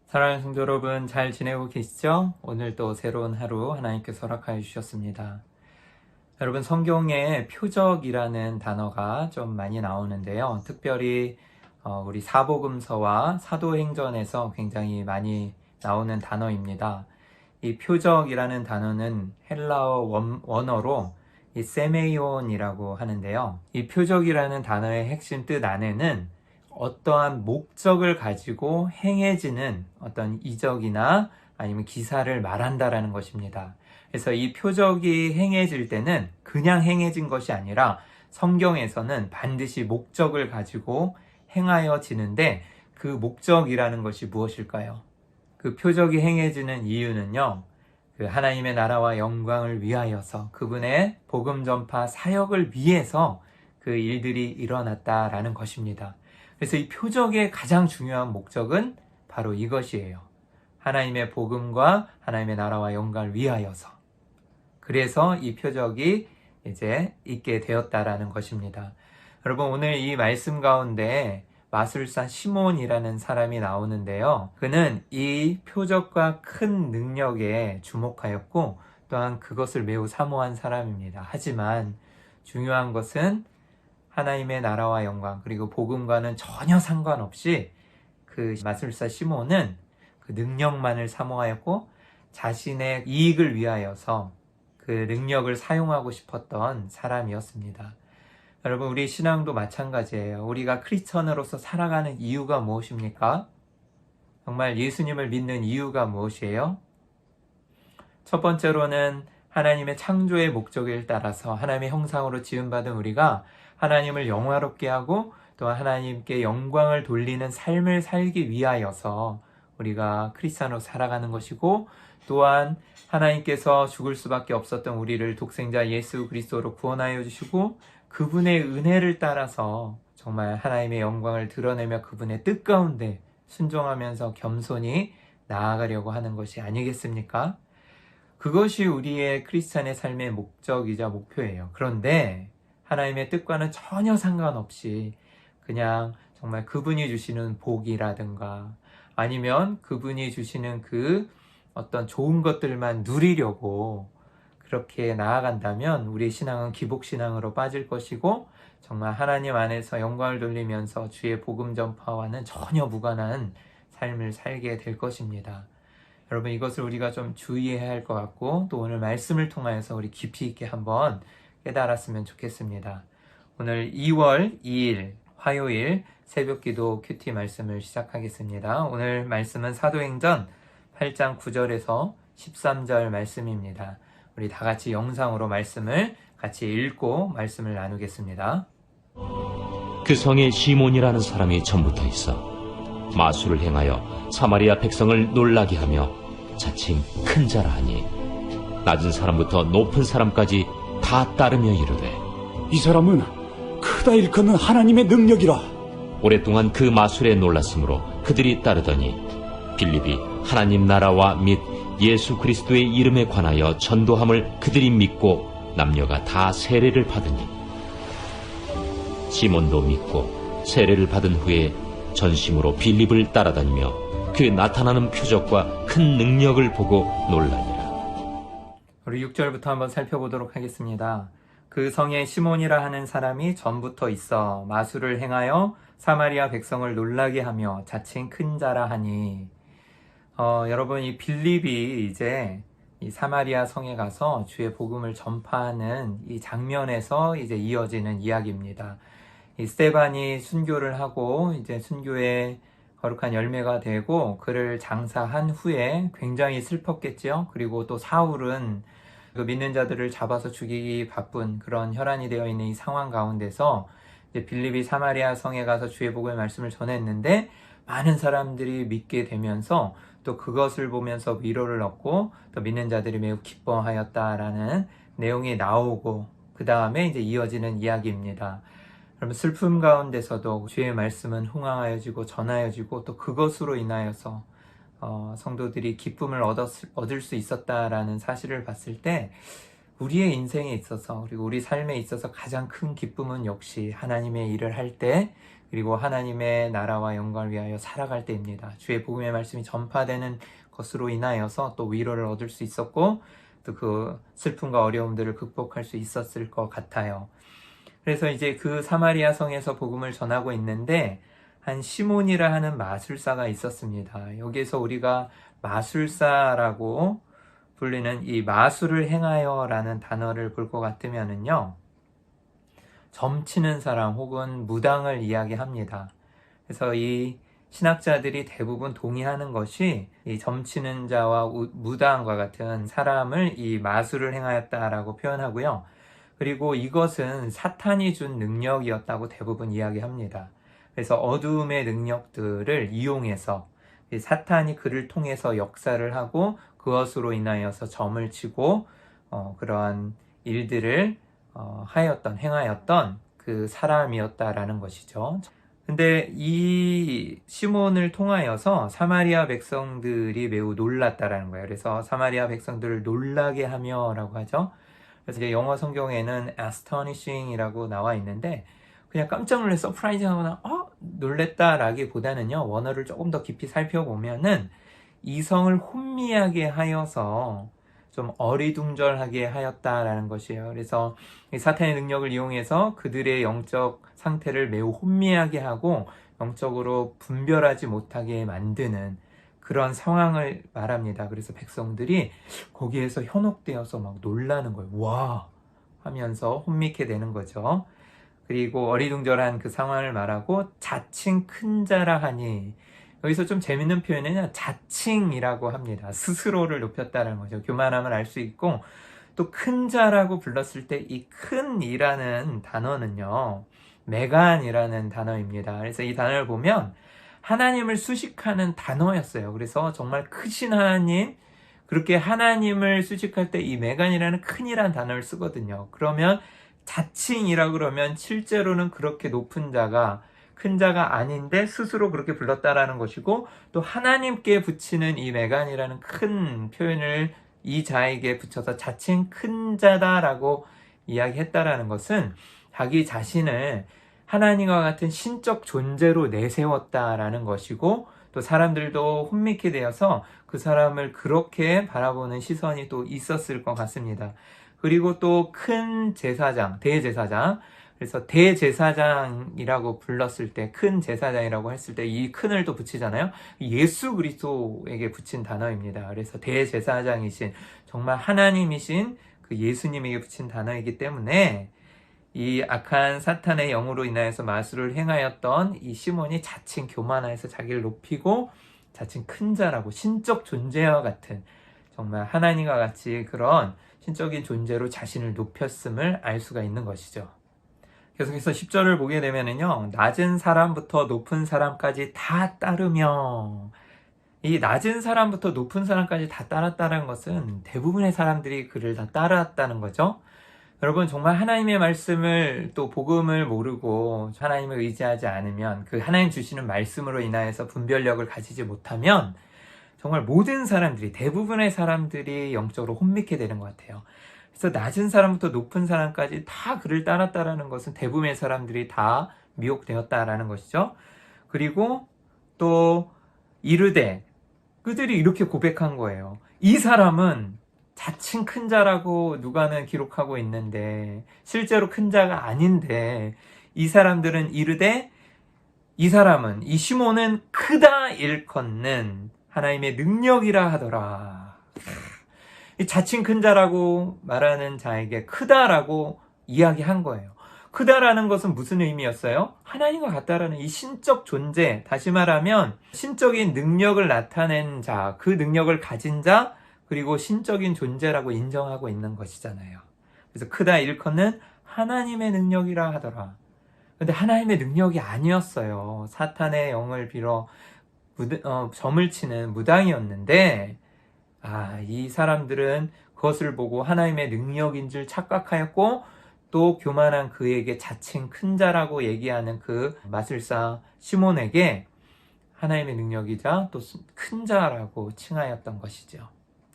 사랑하는 성도 여러분, 잘 지내고 계시죠? 오늘 또 새로운 하루 하나님께서 허락하여 주셨습니다. 여러분, 성경에 표적이라는 단어가 좀 많이 나오는데요. 특별히 우리 사복음서와 사도행전에서 굉장히 많이 나오는 단어입니다. 이 표적이라는 단어는 헬라어 원어로 이 세메이온이라고 하는데요. 이 표적이라는 단어의 핵심 뜻 안에는 어떠한 목적을 가지고 행해지는 어떤 이적이나 아니면 기사를 말한다라는 것입니다. 그래서 이 표적이 행해질 때는 그냥 행해진 것이 아니라 성경에서는 반드시 목적을 가지고 행하여지는데, 그 목적이라는 것이 무엇일까요? 그 표적이 행해지는 이유는요, 그 하나님의 나라와 영광을 위하여서, 그분의 복음 전파 사역을 위해서 그 일들이 일어났다라는 것입니다. 그래서 이 표적의 가장 중요한 목적은 바로 이것이에요. 하나님의 복음과 하나님의 나라와 영광을 위하여서. 그래서 이 표적이 이제 있게 되었다라는 것입니다. 여러분, 오늘 이 말씀 가운데 마술사 시몬이라는 사람이 나오는데요. 그는 이 표적과 큰 능력에 주목하였고, 또한 그것을 매우 사모한 사람입니다. 하지만 중요한 것은 하나님의 나라와 영광, 그리고 복음과는 전혀 상관없이 그 마술사 시몬은 그 능력만을 사모하였고, 자신의 이익을 위하여서 그 능력을 사용하고 싶었던 사람이었습니다. 여러분, 우리 신앙도 마찬가지예요. 우리가 크리스천으로서 살아가는 이유가 무엇입니까? 정말 예수님을 믿는 이유가 무엇이에요? 첫 번째로는 하나님의 창조의 목적을 따라서 하나님의 형상으로 지음받은 우리가 하나님을 영화롭게 하고 또 하나님께 영광을 돌리는 삶을 살기 위하여서 우리가 크리스찬으로 살아가는 것이고, 또한 하나님께서 죽을 수밖에 없었던 우리를 독생자 예수 그리스도로 구원하여 주시고, 그분의 은혜를 따라서 정말 하나님의 영광을 드러내며 그분의 뜻 가운데 순종하면서 겸손히 나아가려고 하는 것이 아니겠습니까? 그것이 우리의 크리스찬의 삶의 목적이자 목표예요. 그런데 하나님의 뜻과는 전혀 상관없이 그냥 정말 그분이 주시는 복이라든가 아니면 그분이 주시는 그 어떤 좋은 것들만 누리려고 그렇게 나아간다면 우리의 신앙은 기복신앙으로 빠질 것이고, 정말 하나님 안에서 영광을 돌리면서 주의 복음 전파와는 전혀 무관한 삶을 살게 될 것입니다. 여러분, 이것을 우리가 좀 주의해야 할 것 같고, 또 오늘 말씀을 통하여서 우리 깊이 있게 한번 깨달았으면 좋겠습니다. 오늘 2월 2일 화요일 새벽기도 큐티 말씀을 시작하겠습니다. 오늘 말씀은 사도행전 8장 9절에서 13절 말씀입니다. 우리 다 같이 영상으로 말씀을 같이 읽고 말씀을 나누겠습니다. 그 성에 시몬이라는 사람이 전부터 있어 마술을 행하여 사마리아 백성을 놀라게 하며 자칭 큰 자라 하니, 낮은 사람부터 높은 사람까지 다 따르며 이르되, 이 사람은 크다 일컫는 하나님의 능력이라. 오랫동안 그 마술에 놀랐으므로 그들이 따르더니 빌립이 하나님 나라와 및 예수 그리스도의 이름에 관하여 전도함을 그들이 믿고 남녀가 다 세례를 받으니, 시몬도 믿고 세례를 받은 후에 전심으로 빌립을 따라다니며 그에 나타나는 표적과 큰 능력을 보고 놀라니라. 우리 6절부터 한번 살펴보도록 하겠습니다. 그 성에 시몬이라 하는 사람이 전부터 있어 마술을 행하여 사마리아 백성을 놀라게 하며 자칭 큰 자라 하니, 여러분, 이 빌립이 이제 이 사마리아 성에 가서 주의 복음을 전파하는 이 장면에서 이제 이어지는 이야기입니다. 이 스데반이 순교를 하고 이제 순교의 거룩한 열매가 되고 그를 장사한 후에 굉장히 슬펐겠죠. 그리고 또 사울은 그 믿는 자들을 잡아서 죽이기 바쁜 그런 혈안이 되어 있는 이 상황 가운데서 이제 빌립이 사마리아 성에 가서 주의 복음의 말씀을 전했는데, 많은 사람들이 믿게 되면서 또 그것을 보면서 위로를 얻고 또 믿는 자들이 매우 기뻐하였다라는 내용이 나오고, 그 다음에 이제 이어지는 이야기입니다. 여러분, 슬픔 가운데서도 주의 말씀은 흥황하여지고 전하여지고 또 그것으로 인하여서 성도들이 기쁨을 얻을 수 있었다라는 사실을 봤을 때, 우리의 인생에 있어서 그리고 우리 삶에 있어서 가장 큰 기쁨은 역시 하나님의 일을 할 때 그리고 하나님의 나라와 영광을 위하여 살아갈 때입니다. 주의 복음의 말씀이 전파되는 것으로 인하여서 또 위로를 얻을 수 있었고 또 그 슬픔과 어려움들을 극복할 수 있었을 것 같아요. 그래서 이제 그 사마리아 성에서 복음을 전하고 있는데 한 시몬이라 하는 마술사가 있었습니다. 여기에서 우리가 마술사라고 불리는 이 마술을 행하여 라는 단어를 볼 것 같으면은요, 점치는 사람 혹은 무당을 이야기합니다. 그래서 이 신학자들이 대부분 동의하는 것이 이 점치는 자와 무당과 같은 사람을 이 마술을 행하였다라고 표현하고요. 그리고 이것은 사탄이 준 능력이었다고 대부분 이야기합니다. 그래서 어두움의 능력들을 이용해서 사탄이 그를 통해서 역사를 하고 그것으로 인하여서 점을 치고 그러한 일들을 행하였던 그 사람이었다라는 것이죠. 근데 이 시몬을 통하여서 사마리아 백성들이 매우 놀랐다라는 거예요. 그래서 사마리아 백성들을 놀라게 하며라고 하죠. 그래서 이제 영어 성경에는 astonishing이라고 나와 있는데 그냥 깜짝 놀래 서프라이징하거나 놀랬다라기보다는요, 원어를 조금 더 깊이 살펴보면은 이성을 혼미하게 하여서 좀 어리둥절하게 하였다라는 것이에요. 그래서 이 사탄의 능력을 이용해서 그들의 영적 상태를 매우 혼미하게 하고 영적으로 분별하지 못하게 만드는 그런 상황을 말합니다. 그래서 백성들이 거기에서 현혹되어서 막 놀라는 거예요. 와! 하면서 혼미케 되는 거죠. 그리고 어리둥절한 그 상황을 말하고 자칭 큰 자라 하니, 여기서 좀 재밌는 표현은 자칭이라고 합니다. 스스로를 높였다는 거죠. 교만함을 알 수 있고, 또 큰 자라고 불렀을 때 이 큰이라는 단어는요, 메간이라는 단어입니다. 그래서 이 단어를 보면 하나님을 수식하는 단어였어요. 그래서 정말 크신 하나님, 그렇게 하나님을 수식할 때 이 메간이라는 큰이라는 단어를 쓰거든요. 그러면 자칭이라 그러면 실제로는 그렇게 높은 자가 큰 자가 아닌데 스스로 그렇게 불렀다라는 것이고, 또 하나님께 붙이는 이 메간이라는 큰 표현을 이 자에게 붙여서 자칭 큰 자다라고 이야기했다라는 것은 자기 자신을 하나님과 같은 신적 존재로 내세웠다라는 것이고, 또 사람들도 혼미케 되어서 그 사람을 그렇게 바라보는 시선이 또 있었을 것 같습니다. 그리고 또 큰 제사장, 대제사장, 그래서 대제사장이라고 불렀을 때, 큰 제사장이라고 했을 때 이 큰을 또 붙이잖아요. 예수 그리스도에게 붙인 단어입니다. 그래서 대제사장이신, 정말 하나님이신 그 예수님에게 붙인 단어이기 때문에 이 악한 사탄의 영으로 인하여서 마술을 행하였던 이 시몬이 자칭 교만하여서 자기를 높이고 자칭 큰 자라고, 신적 존재와 같은, 정말 하나님과 같이 그런 신적인 존재로 자신을 높였음을 알 수가 있는 것이죠. 계속해서 10절을 보게 되면은요, 낮은 사람부터 높은 사람까지 다 따르며, 이 낮은 사람부터 높은 사람까지 다 따랐다는 것은 대부분의 사람들이 그를 다 따랐다는 거죠. 여러분, 정말 하나님의 말씀을, 또 복음을 모르고 하나님을 의지하지 않으면, 그 하나님 주시는 말씀으로 인하여서 분별력을 가지지 못하면 정말 모든 사람들이, 대부분의 사람들이 영적으로 혼미케 되는 것 같아요. 그래서 낮은 사람부터 높은 사람까지 다 그를 따랐다라는 것은 대부분의 사람들이 다 미혹되었다라는 것이죠. 그리고 또 이르되, 그들이 이렇게 고백한 거예요. 이 사람은 자칭 큰 자라고 누가는 기록하고 있는데 실제로 큰 자가 아닌데, 이 사람들은 이르되 이 사람은, 이 시몬은 크다 일컫는 하나님의 능력이라 하더라. 이 자칭 큰 자라고 말하는 자에게 크다라고 이야기한 거예요. 크다라는 것은 무슨 의미였어요? 하나님과 같다라는 이 신적 존재, 다시 말하면 신적인 능력을 나타낸 자, 그 능력을 가진 자, 그리고 신적인 존재라고 인정하고 있는 것이잖아요. 그래서 크다 일컫는 하나님의 능력이라 하더라. 근데 하나님의 능력이 아니었어요. 사탄의 영을 빌어 점을 치는 무당이었는데, 이 사람들은 그것을 보고 하나님의 능력인 줄 착각하였고, 또 교만한 그에게 자칭 큰 자라고 얘기하는 그 마술사 시몬에게 하나님의 능력이자 또 큰 자라고 칭하였던 것이죠.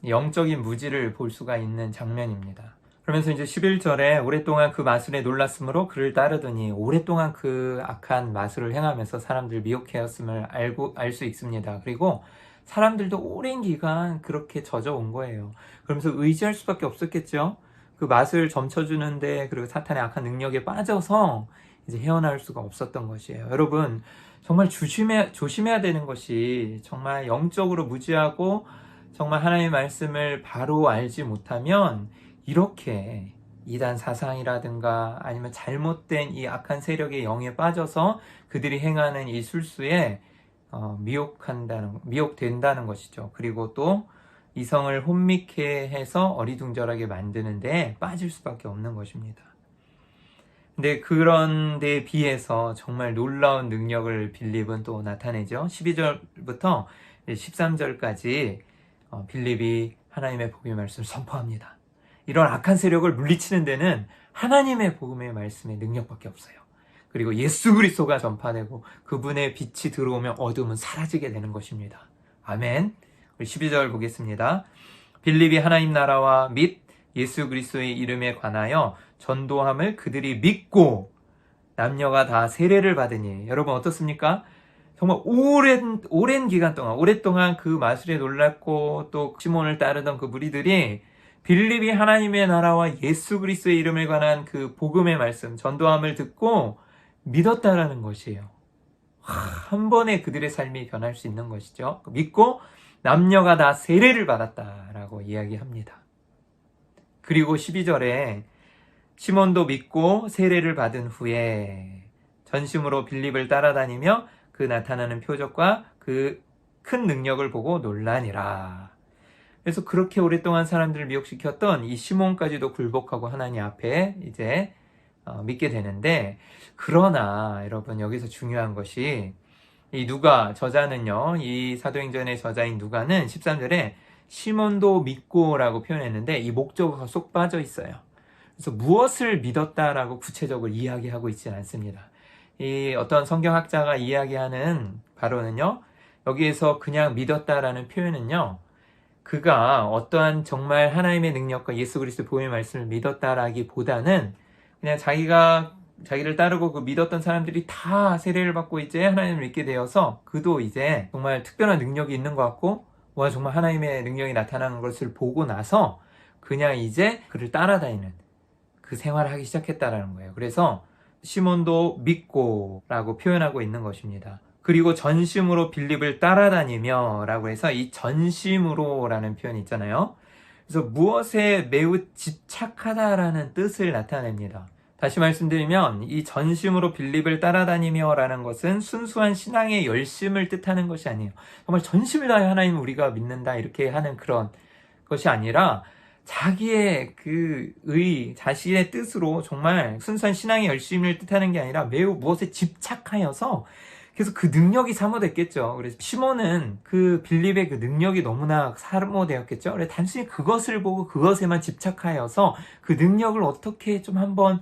영적인 무지를 볼 수가 있는 장면입니다. 그러면서 이제 11절에 오랫동안 그 마술에 놀랐으므로 그를 따르더니 오랫동안 그 악한 마술을 행하면서 사람들 미혹하였음을 알 수 있습니다. 그리고 사람들도 오랜 기간 그렇게 젖어온 거예요. 그러면서 의지할 수밖에 없었겠죠. 그 맛을 점쳐주는데, 그리고 사탄의 악한 능력에 빠져서 이제 헤어나올 수가 없었던 것이에요. 여러분, 정말 조심해야 되는 것이, 정말 영적으로 무지하고 정말 하나님의 말씀을 바로 알지 못하면 이렇게 이단 사상이라든가 아니면 잘못된 이 악한 세력의 영에 빠져서 그들이 행하는 이 술수에 미혹된다는 것이죠. 그리고 또 이성을 혼미케 해서 어리둥절하게 만드는 데 빠질 수밖에 없는 것입니다. 근데 그런 데에 비해서 정말 놀라운 능력을 빌립은 또 나타내죠. 12절부터 13절까지 빌립이 하나님의 복음의 말씀을 선포합니다. 이런 악한 세력을 물리치는 데는 하나님의 복음의 말씀의 능력밖에 없어요. 그리고 예수 그리스도가 전파되고 그분의 빛이 들어오면 어둠은 사라지게 되는 것입니다. 아멘. 우리 12절 보겠습니다. 빌립이 하나님 나라와 및 예수 그리스도의 이름에 관하여 전도함을 그들이 믿고 남녀가 다 세례를 받으니. 여러분 어떻습니까? 정말 오랜 기간 동안, 오랫동안 그 마술에 놀랐고 또 시몬을 따르던 그 무리들이 빌립이 하나님의 나라와 예수 그리스도의 이름에 관한 그 복음의 말씀, 전도함을 듣고 믿었다라는 것이에요. 한 번에 그들의 삶이 변할 수 있는 것이죠. 믿고 남녀가 다 세례를 받았다라고 이야기합니다. 그리고 12절에 시몬도 믿고 세례를 받은 후에 전심으로 빌립을 따라다니며 그 나타나는 표적과 그 큰 능력을 보고 놀라니라. 그래서 그렇게 오랫동안 사람들을 미혹시켰던 이 시몬까지도 굴복하고 하나님 앞에 이제 믿게 되는데, 그러나 여러분 여기서 중요한 것이 이 누가, 저자는요, 이 사도행전의 저자인 누가는 13절에 시몬도 믿고라고 표현했는데 이 목적어가 쏙 빠져 있어요. 그래서 무엇을 믿었다라고 구체적으로 이야기하고 있지는 않습니다. 이 어떤 성경학자가 이야기하는 바로는요, 여기에서 그냥 믿었다라는 표현은요, 그가 어떠한 정말 하나님의 능력과 예수 그리스도 복음의 말씀을 믿었다라기보다는 그냥 자기를 따르고 그 믿었던 사람들이 다 세례를 받고 이제 하나님을 믿게 되어서 그도 이제 정말 특별한 능력이 있는 것 같고, 와 정말 하나님의 능력이 나타나는 것을 보고 나서 그냥 이제 그를 따라다니는 그 생활을 하기 시작했다라는 거예요. 그래서 시몬도 믿고 라고 표현하고 있는 것입니다. 그리고 전심으로 빌립을 따라다니며 라고 해서 이 전심으로 라는 표현이 있잖아요. 그래서 무엇에 매우 집착하다라는 뜻을 나타냅니다. 다시 말씀드리면 이 전심으로 빌립을 따라다니며 라는 것은 순수한 신앙의 열심을 뜻하는 것이 아니에요. 정말 전심을 다해 하나님을 우리가 믿는다 이렇게 하는 그런 것이 아니라 자기의 자신의 뜻으로 정말 순수한 신앙의 열심을 뜻하는 게 아니라 매우 무엇에 집착하여서 그래서 그 능력이 사모됐겠죠. 그래서 시몬은 그 빌립의 그 능력이 너무나 사모되었겠죠. 그래서 단순히 그것을 보고 그것에만 집착하여서 그 능력을 어떻게 좀 한번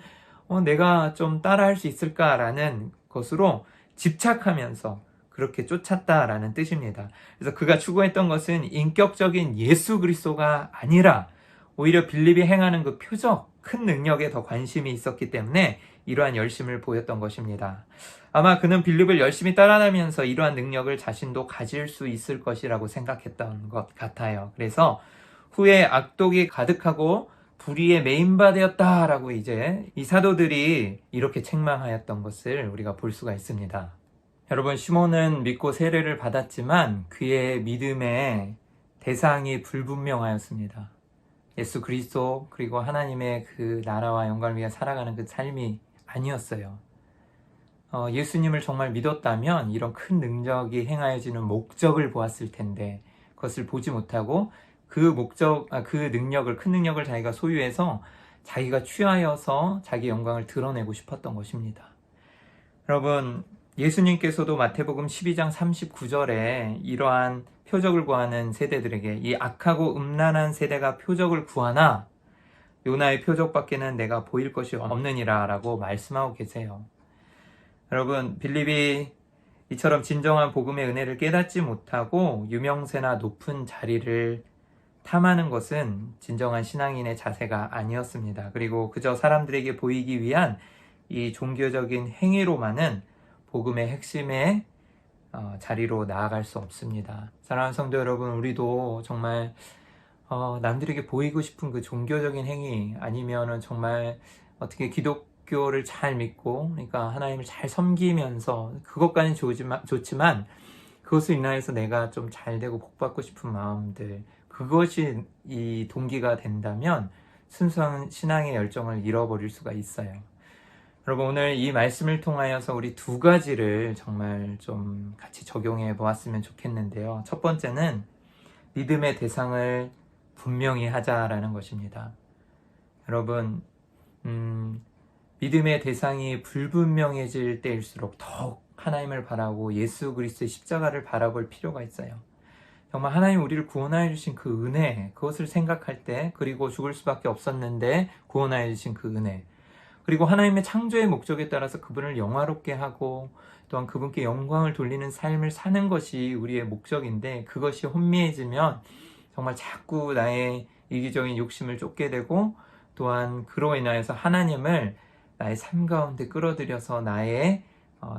내가 좀 따라할 수 있을까라는 것으로 집착하면서 그렇게 쫓았다라는 뜻입니다. 그래서 그가 추구했던 것은 인격적인 예수 그리스도가 아니라 오히려 빌립이 행하는 그 표적, 큰 능력에 더 관심이 있었기 때문에 이러한 열심을 보였던 것입니다. 아마 그는 빌립을 열심히 따라다니면서 이러한 능력을 자신도 가질 수 있을 것이라고 생각했던 것 같아요. 그래서 후에 악독이 가득하고 불의에 메인바 되었다라고 이제 이 사도들이 이렇게 책망하였던 것을 우리가 볼 수가 있습니다. 여러분, 시몬은 믿고 세례를 받았지만 그의 믿음의 대상이 불분명하였습니다. 예수 그리스도 그리고 하나님의 그 나라와 영광을 위해 살아가는 그 삶이 아니었어요. 예수님을 정말 믿었다면 이런 큰 능력이 행하여지는 목적을 보았을 텐데 그것을 보지 못하고 그 능력을, 큰 능력을 자기가 소유해서 자기가 취하여서 자기 영광을 드러내고 싶었던 것입니다. 여러분, 예수님께서도 마태복음 12장 39절에 이러한 표적을 구하는 세대들에게 이 악하고 음란한 세대가 표적을 구하나 요나의 표적밖에는 내가 보일 것이 없느니라 라고 말씀하고 계세요. 여러분, 빌립이 이처럼 진정한 복음의 은혜를 깨닫지 못하고 유명세나 높은 자리를 탐하는 것은 진정한 신앙인의 자세가 아니었습니다. 그리고 그저 사람들에게 보이기 위한 이 종교적인 행위로만은 복음의 핵심의 자리로 나아갈 수 없습니다. 사랑하는 성도 여러분, 우리도 정말 남들에게 보이고 싶은 그 종교적인 행위 아니면은 정말 어떻게 기독교를 잘 믿고 그러니까 하나님을 잘 섬기면서 그것까지는 좋지만 그것을 인하여서 내가 좀 잘 되고 복받고 싶은 마음들, 그것이 이 동기가 된다면 순수한 신앙의 열정을 잃어버릴 수가 있어요. 여러분, 오늘 이 말씀을 통하여서 우리 두 가지를 정말 좀 같이 적용해 보았으면 좋겠는데요. 첫 번째는 믿음의 대상을 분명히 하자라는 것입니다. 여러분, 믿음의 대상이 불분명해질 때일수록 더욱 하나님을 바라고 예수 그리스도의 십자가를 바라볼 필요가 있어요. 정말 하나님 우리를 구원하여 주신 그 은혜, 그것을 생각할 때, 그리고 죽을 수밖에 없었는데 구원하여 주신 그 은혜, 그리고 하나님의 창조의 목적에 따라서 그분을 영화롭게 하고 또한 그분께 영광을 돌리는 삶을 사는 것이 우리의 목적인데, 그것이 혼미해지면 정말 자꾸 나의 이기적인 욕심을 쫓게 되고, 또한 그로 인하여서 하나님을 나의 삶 가운데 끌어들여서 나의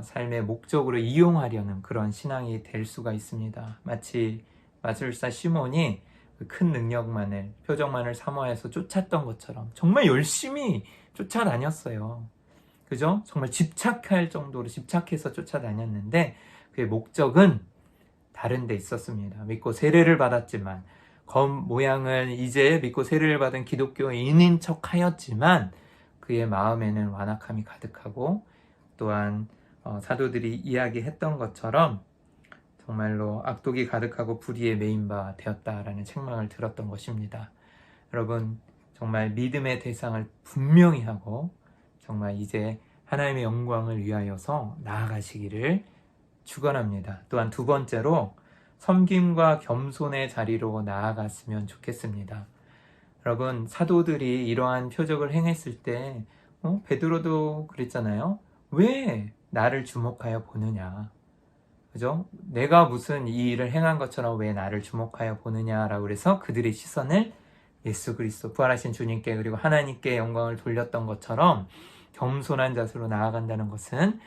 삶의 목적으로 이용하려는 그런 신앙이 될 수가 있습니다. 마치 마술사 시몬이 그 큰 능력만을, 표적만을 사모해서 쫓았던 것처럼 정말 열심히 쫓아다녔어요. 그죠? 정말 집착할 정도로 집착해서 쫓아다녔는데 그의 목적은 다른 데 있었습니다. 믿고 세례를 받았지만, 검 모양은 이제 믿고 세례를 받은 기독교인인 척 하였지만 그의 마음에는 완악함이 가득하고, 또한 사도들이 이야기했던 것처럼 정말로 악독이 가득하고 불의에 매인 바 되었다라는 책망을 들었던 것입니다. 여러분, 정말 믿음의 대상을 분명히 하고 정말 이제 하나님의 영광을 위하여서 나아가시기를 축원합니다. 또한 두 번째로 섬김과 겸손의 자리로 나아갔으면 좋겠습니다. 여러분, 사도들이 이러한 표적을 행했을 때 베드로도 그랬잖아요. 왜 나를 주목하여 보느냐? 그죠? 내가 무슨 이 일을 행한 것처럼 왜 나를 주목하여 보느냐라고 그래서 그들의 시선을 예수 그리스도, 부활하신 주님께, 그리고 하나님께 영광을 돌렸던 것처럼 겸손한 자세로 나아간다는 것은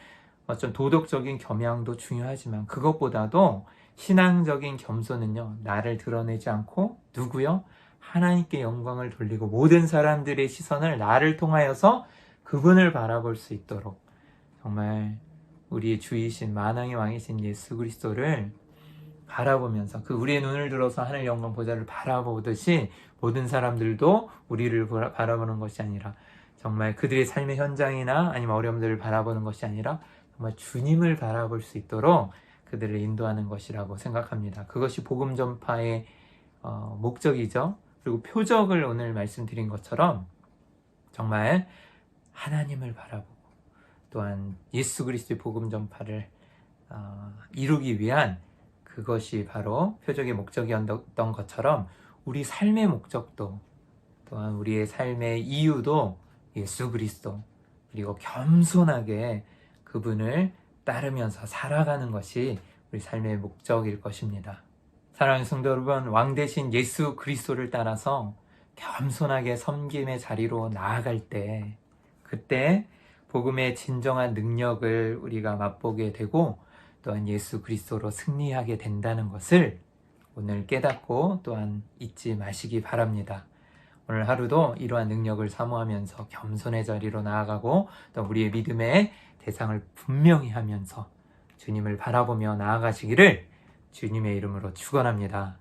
어떤 도덕적인 겸양도 중요하지만 그것보다도 신앙적인 겸손은요, 나를 드러내지 않고 누구요? 하나님께 영광을 돌리고 모든 사람들의 시선을 나를 통하여서 그분을 바라볼 수 있도록 정말 우리의 주이신 만왕의 왕이신 예수 그리스도를 바라보면서 그 우리의 눈을 들어서 하늘 영광 보좌를 바라보듯이 모든 사람들도 우리를 바라보는 것이 아니라 정말 그들의 삶의 현장이나 아니면 어려움들을 바라보는 것이 아니라 정말 주님을 바라볼 수 있도록 그들을 인도하는 것이라고 생각합니다. 그것이 복음 전파의 목적이죠. 그리고 표적을 오늘 말씀드린 것처럼 정말 하나님을 바라보고 또한 예수 그리스도의 복음 전파를 이루기 위한 그것이 바로 표적의 목적이었던 것처럼 우리 삶의 목적도 또한 우리의 삶의 이유도 예수 그리스도, 그리고 겸손하게 그분을 따르면서 살아가는 것이 우리 삶의 목적일 것입니다. 사랑하는 성도 여러분, 왕 대신 예수 그리스도를 따라서 겸손하게 섬김의 자리로 나아갈 때, 그때 복음의 진정한 능력을 우리가 맛보게 되고 또한 예수 그리스도로 승리하게 된다는 것을 오늘 깨닫고 또한 잊지 마시기 바랍니다. 오늘 하루도 이러한 능력을 사모하면서 겸손의 자리로 나아가고 또 우리의 믿음의 대상을 분명히 하면서 주님을 바라보며 나아가시기를 주님의 이름으로 축원합니다.